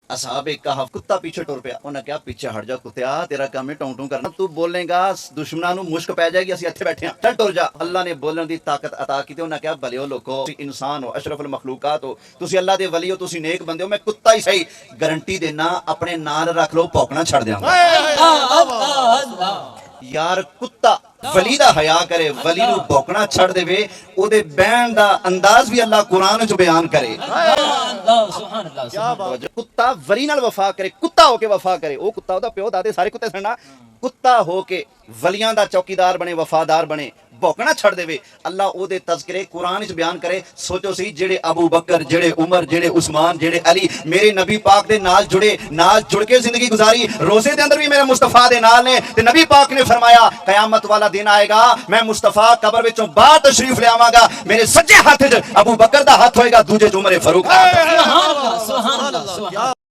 असहाबे कहा कुत्ता पीछे टुर पिया, उन्हें कहा पीछे हट जा कुत्तिया, तेरा काम है टों टों करना, तू बोलेगा दुश्मनां नूं मुश्क पै जाएगी, असि इत्थे बैठे हां, चल टुर जा। अल्लाह ने बोलण दी ताकत अता की, उन्हें कहा भलिओ लोको, तुसीं इंसान हो, अशरफुल मखलूकात हो, तुसीं अल्लाह दे वली हो, तुसीं नेक बंदे हो, मैं कुत्ता ही सही गारंटी देना अपने नाल रख लो, भौंकना छड़ देंगा। यार कुत्ता वली दा हया करे, वली नूं भौंकना छड़ देवे, ओदे बैण दा अंदाज भी अल्लाह कुरान च बयान करे। कुत्ता वली नाल वफा करे, कुत्ता होके वफा करे, वो कुत्ता ओदा प्यो दादे सारे कुत्ते सड़ना, कुत्ता होके वलियां दा चौकीदार बने, वफादार बने, भौंकना छड़ देवे। अल्लाह ओदे तज़किरे कुरान च बयान करे। सोचो सी जेड़े अबू बकर, जेड़े उमर, जेड़े उस्मान, जेड़े अली मेरे नबी पाक दे नाल जुड़े, नाल जुड़ के जिंदगी गुजारी, रोजे दे अंदर भी मेरे मुस्तफा दे नाल ने, ते नबी पाक ने फरमाया कयामत वाला दिन आएगा, मैं मुस्तफा कब्र विचों बाहर तशरीफ ले आवांगा, मेरे सज्जे हाथ च अबू बकर दा हाथ होएगा, दूजे च उमर फारूक दा हाथ।